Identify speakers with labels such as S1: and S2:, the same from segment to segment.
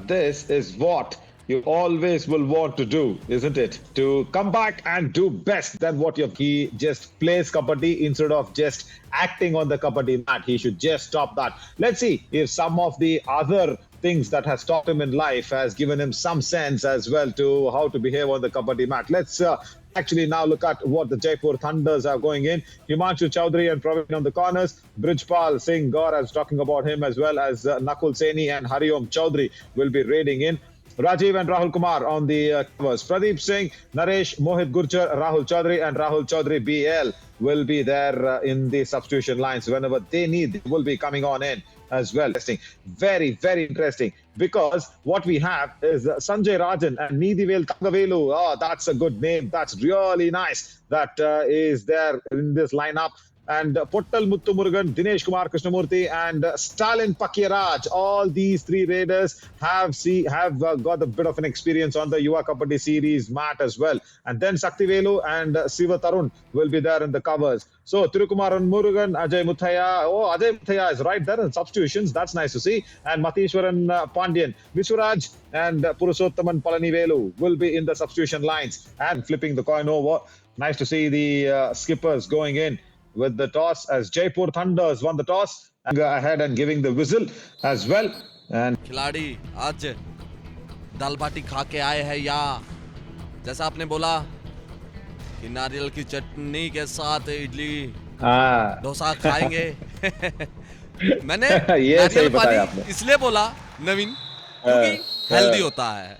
S1: this is what you always will want to do, isn't it? To come back and do best than what he just plays kabaddi instead of just acting on the kabaddi mat. He should just stop that. Let's see if some of the other things that has taught him in life has given him some sense as well to how to behave on the kabaddi mat. Let's actually now look at what the Jaipur Thunders are going in. Himanshu Chaudhary and Praveen on the corners. Brijpal Singh Gaur, I was talking about him, as well as Nakul Saini and Hariom Chaudhary will be raiding in. Rajiv and Rahul Kumar on the covers. Pradeep Singh, Naresh, Mohit Gurjar, Rahul Chaudhary and Rahul Chaudhary BL will be there in the substitution lines whenever they need. They will be coming on in as well. Very, very interesting, because what we have is Sanjay Rajan and Nidhivel Thangavelu. Oh, that's a good name. That's really nice. That is there in this lineup. And Pottal Muthu Murugan, Dinesh Kumar Krishnamurthy, and Stalin Pakiraj. All these three raiders have got a bit of an experience on the Yuva Kabaddi series mat as well. And then Saktivelu and Siva Tarun will be there in the covers. So Tirukumaran Murugan, Ajay Muthaya. Oh, Ajay Muthaya is right there in substitutions. That's nice to see. And Matheeshwaran Pandyan, Viswaraj and Purushottaman Palanivelu will be in the substitution lines and flipping the coin over. Nice to see the skippers going in with the toss, as Jaipur Thunders won the toss and go ahead and giving the whistle as well. And
S2: खिलाड़ी आज दाल बाटी खा के आए हैं, या जैसा आपने बोला कि नारियल की चटनी के साथ इडली डोसा खाएंगे। मैंने
S1: ये सही बताया आपने।
S2: इसलिए बोला नवीन क्योंकि हेल्दी होता है।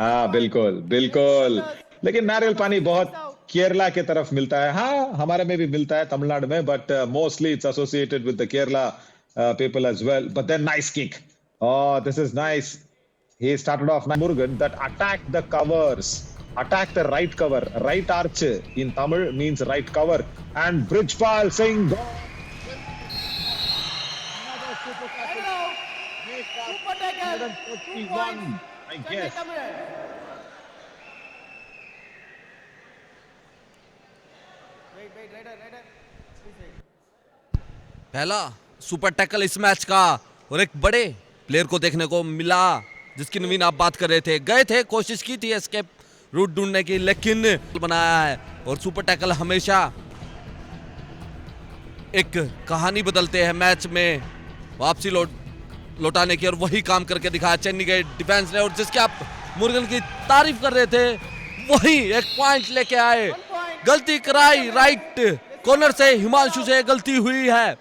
S1: हाँ बिल्कुल बिल्कुल, लेकिन नारियल पानी बहुत केरला के तरफ मिलता है। हाँ, हमारे में भी मिलता है तमिलनाडु में, but mostly it's associated with the Kerala people as well. But then nice kick. Oh, this is nice. He started off Murugan that attacked the covers, attack the right cover. Right arch in Tamil means right cover. And Brijpal Singh. Super tackle. 141, I guess.
S2: पहला super tackle इस match का, और एक बड़े player को देखने को मिला जिसकी नवीन आप बात कर रहे थे। गए थे, कोशिश की थी एस्केप रूट ढूंढने की, लेकिन बनाया है। और सुपर टैकल हमेशा एक कहानी बदलते हैं मैच में वापसी लौटाने की, और वही काम करके दिखाया चेन्नई के डिफेंस ने। और जिसके आप मुर्गन की तारीफ कर रहे थे, वही एक पॉइंट लेके आए। गलती कराई राइट कॉर्नर से, हिमांशु से गलती हुई है।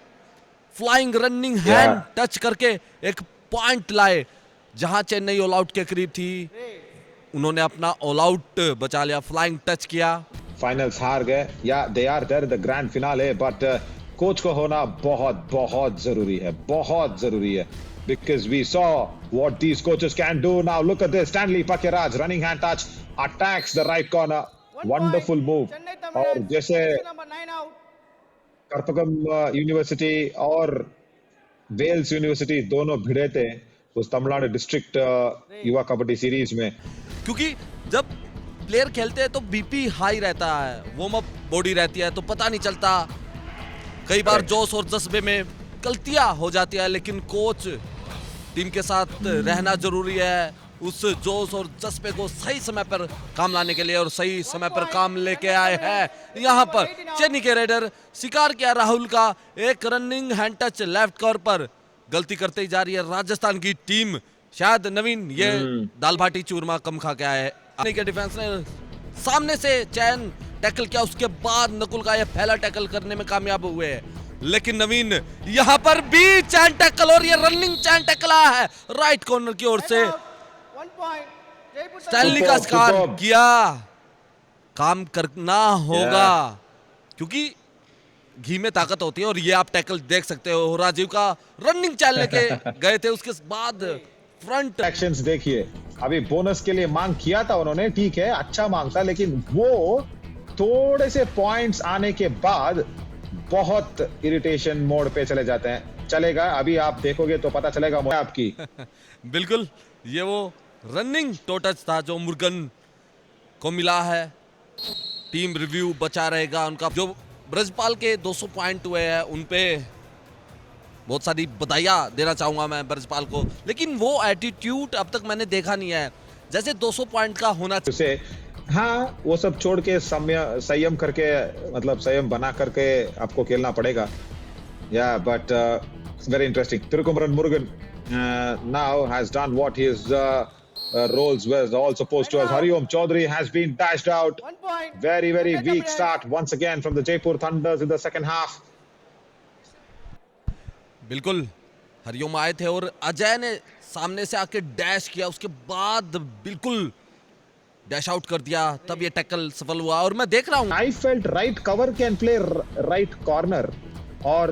S2: फ्लाइंग रनिंग हैंड टच करके एक पॉइंट लाए। जहां चेन्नई ऑल आउट के करीब थी, उन्होंने अपना ऑल आउट बचा लिया, फ्लाइंग टच किया।
S1: फाइनल्स हार गए, या they are there the grand finale, but coach को होना बहुत बहुत जरूरी है, बहुत जरूरी है, because we saw what these coaches can do. Now look at this, Stanley Pakiraj running hand touch, attacks the right corner, wonderful move. और जैसे कर्पगम यूनिवर्सिटी और वेल्स यूनिवर्सिटी दोनों भिड़े थे उस तमिलनाडु डिस्ट्रिक्ट युवा कबड्डी सीरीज में।
S2: क्योंकि जब प्लेयर खेलते हैं तो बीपी हाई रहता है, वार्म अप बॉडी रहती है, तो पता नहीं चलता। कई बार जोश और जज्बे में गलतियां हो जाती है, लेकिन कोच टीम के साथ रहना जरूरी है। उस जोश और जज्बे को सही समय पर काम लाने के लिए, और सही समय पर काम लेके आए हैं। यहाँ पर चेन्नई के रेडर शिकार किया राहुल का एक running hand touch left cover पर, गलती करते ही जा रही है राजस्थान की टीम। शायद नवीन ये दाल बाटी चूरमा कम खा के आए। चेन्नई के डिफेंस ने सामने से चैन टैकल किया, उसके बाद नकुल का ये पहला टैकल करने में कामयाब हुए, लेकिन नवीन यहाँ पर भी चैन टैकल, और ये रनिंग चैन टैकल आया है राइट कॉर्नर की ओर से। स्टैनली का शिकार किया। काम करना होगा क्योंकि घी में ताकत होती है, और ये आप टैकल देख सकते हो। राजीव का रनिंग चैन लेके गए थे, उसके बाद फ्रंट
S1: एक्शंस देखिए। अभी बोनस के लिए मांग किया था उन्होंने, ठीक है, अच्छा मांग था, लेकिन वो थोड़े से पॉइंट्स आने के बाद बहुत इरिटेशन मोड पे चले जाते हैं। चलेगा, अभी आप देखोगे तो पता चलेगा आपकी।
S2: बिल्कुल, ये वो रनिंग टोटच था जो मुर्गन को मिला है। टीम रिव्यू बचा रहेगा उनका। जो ब्रजपाल के 200 पॉइंट हुए हैं, उन पे बहुत सारी बधाइयाँ देना चाहूंगा मैं ब्रजपाल को, लेकिन वो एटीट्यूड अब तक मैंने देखा नहीं है जैसे 200 पॉइंट का होना चाहिए।
S1: उसे हाँ वो सब छोड़ के संयम करके मतलब संयम बना करके आपको खेलना पड़ेगा। या but very interesting. Tirukumaran Murugan now has done what his roles were all supposed to. As Hariom Chaudhary has been dashed out.
S3: 1 point.
S1: Very weak start once again from the Jaipur Thunders in the second half.
S2: बिल्कुल हरिओम आए थे और अजय ने सामने से आके dash किया, उसके बाद बिल्कुल डैश आउट कर दिया, तब ये टैकल सफल हुआ। और मैं देख रहा हूँ
S1: I felt right cover can play right corner or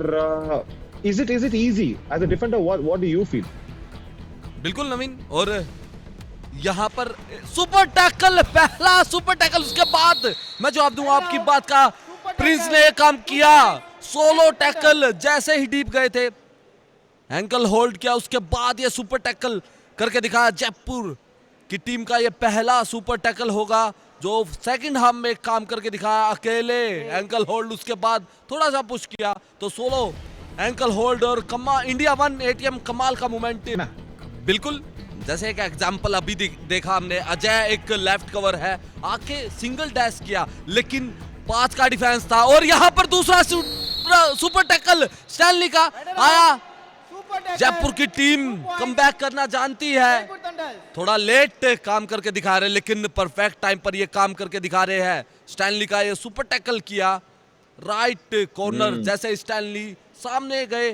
S1: is it easy as a defender? What do you feel?
S2: बिल्कुल नवीन, और यहाँ पर सुपर टैकल, पहला सुपर टैकल, उसके बाद मैं जवाब दूंगा आपकी बात का। प्रिंस ने काम किया, सोलो टैकल, जैसे ही डीप गए थे एंकल होल्ड किया, उसके बाद ये सुपर टैकल करके दिखाया। जयपुर की टीम का ये पहला सुपर टैकल होगा जो सेकंड हाफ में काम करके दिखाया। अकेले एंकल होल्ड, उसके बाद थोड़ा सा पुश किया तो सोलो एंकल होल्ड और इंडिया 1 ATM कमाल का मोमेंट। बिल्कुल जैसे एक एग्जांपल अभी देखा हमने, अजय एक लेफ्ट कवर है, आके सिंगल डैश किया लेकिन 5 का डिफेंस था, और यहाँ पर दूसरा सुपर टैकल स्टैनली का आया। जयपुर की टीम कमबैक करना जानती है, थोड़ा लेट काम करके दिखा रहे लेकिन परफेक्ट टाइम पर ये काम करके दिखा रहे हैं। स्टैनली का ये सुपर टैकल किया, राइट कॉर्नर, जैसे स्टैनली सामने गए,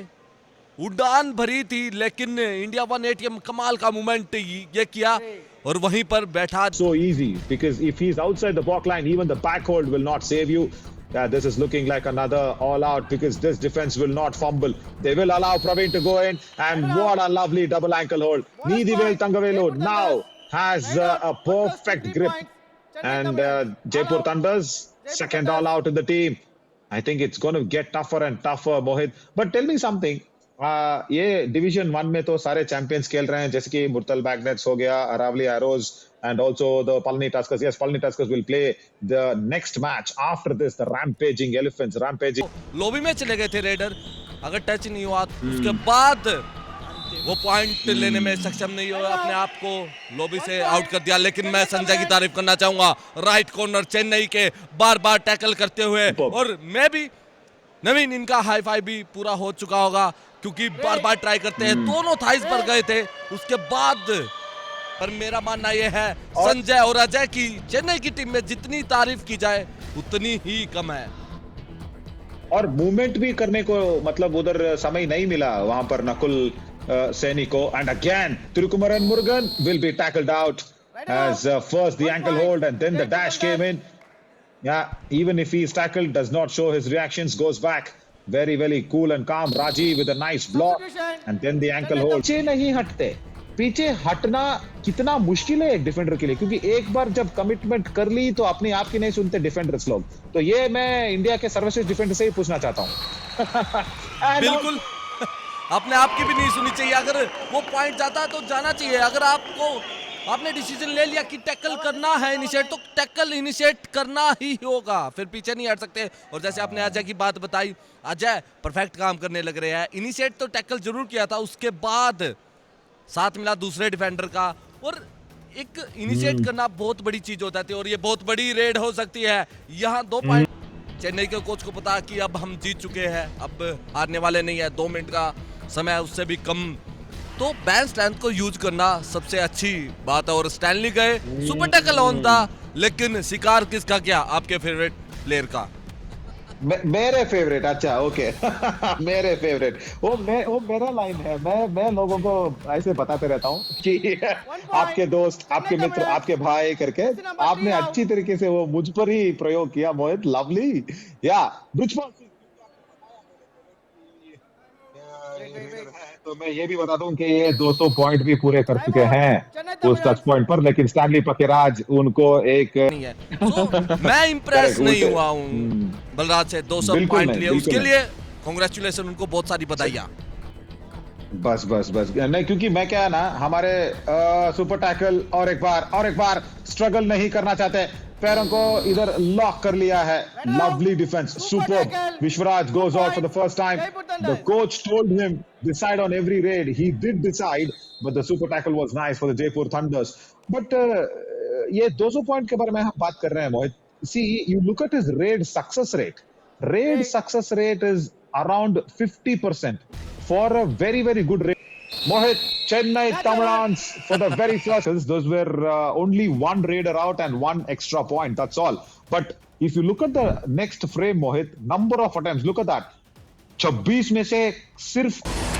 S2: उड़ान भरी थी लेकिन इंडिया 1 ATM कमाल का मूवमेंट ये किया और वहीं पर बैठा।
S1: So easy because if he's outside the back line, even the back hold will not save you. Yeah, this is looking like another all out because this defense will not fumble. They will allow Praveen to go in, and what a lovely double ankle hold. Nidivel Tangavelu now has a perfect grip, and Jaipur Thunders second all out in the team. I think it's going to get tougher and tougher, Mohit. But tell me something. ये division 1 में तो सारे champions खेल रहे हैं, जैसे कि मुर्तल Magnets हो गया, Aravalli Arrows and also the Palani Tuskers. Yes, Palani Tuskers will play the next match after this, the Rampaging Elephants. Rampaging.
S2: Lobby में चले गए थे रेडर, अगर टच नहीं हुआ उसके बाद वो पॉइंट लेने में सक्षम नहीं हुआ, अपने आप को लॉबी से आउट कर दिया। लेकिन मैं संजय की तारीफ करना चाहूंगा, राइट कॉर्नर चेन्नई के बार बार टैकल करते हुए, और मैं भी नवीन इनका हाई फाई भी पूरा हो चुका होगा क्योंकि बार बार ट्राई करते हैं, दोनों थाइस पर गए थे उसके बाद। पर मेरा मानना यह है संजय और अजय की चेन्नई की टीम में जितनी तारीफ की जाए उतनी ही कम है,
S1: और मूवमेंट भी करने को मतलब उधर समय नहीं मिला वहां पर नकुल सैनी को। And again Tirukumaran Murugan will be tackled out as first the ankle hold and then the dash came in. Yeah, even if he is tackled, does not show his reactions, goes back very cool and calm. Raji with a nice block and then the ankle hold. पीछे नहीं हटते, पीछे हटना कितना मुश्किल है एक defender के लिए, क्योंकि एक बार जब कमिटमेंट कर ली तो अपने आप की नहीं सुनते डिफेंडर्स लोग। तो ये मैं इंडिया के सर्वश्रेष्ठ डिफेंडर से ही पूछना चाहता हूँ।
S2: बिल्कुल अपने आप की भी नहीं सुनी चाहिए, अगर वो पॉइंट जाता तो जाना चाहिए। अगर आपने डिसीजन ले लिया कि टैकल करना है इनिशिएट, तो टैकल इनिशिएट करना ही होगा, फिर पीछे नहीं हट सकते। और जैसे आपने अजय की बात बताई, अजय परफेक्ट काम करने लग रहे हैं। इनिशिएट तो टैकल जरूर किया था, उसके बाद साथ मिला दूसरे डिफेंडर का, और एक इनिशिएट करना बहुत बड़ी चीज हो जाती है और ये बहुत बड़ी रेड हो सकती है। यहाँ 2 पॉइंट चेन्नई के कोच को पता कि अब हम जीत चुके हैं, अब हारने वाले नहीं है, 2 मिनट का समय उससे भी कम, तो बैंड स्ट्रेंथ को यूज करना सबसे अच्छी बात है। और स्टैनली गए, सुपर टैकल ऑन था, लेकिन शिकार किसका किया? आपके फेवरेट प्लेयर का।
S1: मेरे फेवरेट, अच्छा ओके। मेरे फेवरेट वो मेरा लाइन है, मैं लोगों को ऐसे बताते रहता हूँ कि आपके दोस्त, आपके मित्र, आपके भाई करके आपने अच्छी तरीके से वो मुझ पर ही प्रयोग किया मोहित, लवली। या ब्रिजपाल तो मैं ये भी बता दूं कि ये 200 पॉइंट भी पूरे कर चुके हैं उस टच पॉइंट पर, लेकिन स्टैनली पकेराज उनको एक
S2: नहीं है। तो मैं इंप्रेस नहीं हुआ हूँ बलराज से, 200 पॉइंट लिए, उसके लिए कांग्रेचुलेशन, उनको बहुत सारी बधाइयाँ।
S1: बस नहीं, क्योंकि मैं क्या है ना, हमारे सुपर टैकल और एक बार स्ट्रगल नहीं करना चाहते। पैरों को इधर लॉक कर लिया है. Lovely defense, superb. Vishwaraj goes out for the first time. The coach told him decide on every raid. He did decide, but the super tackle was nice for the Jaipur Thunders. But ये 200 point के बारे में हम बात कर रहे हैं मोहित. See, you look at his raid success rate. Raid success rate is around 50% for a very, very good raid. Mohit, Chennai Tamilans for the very first. Those were only one raider out and one extra point. That's all. But if you look at the next frame, Mohit, number of attempts, look at that. 26 में से सिर्फ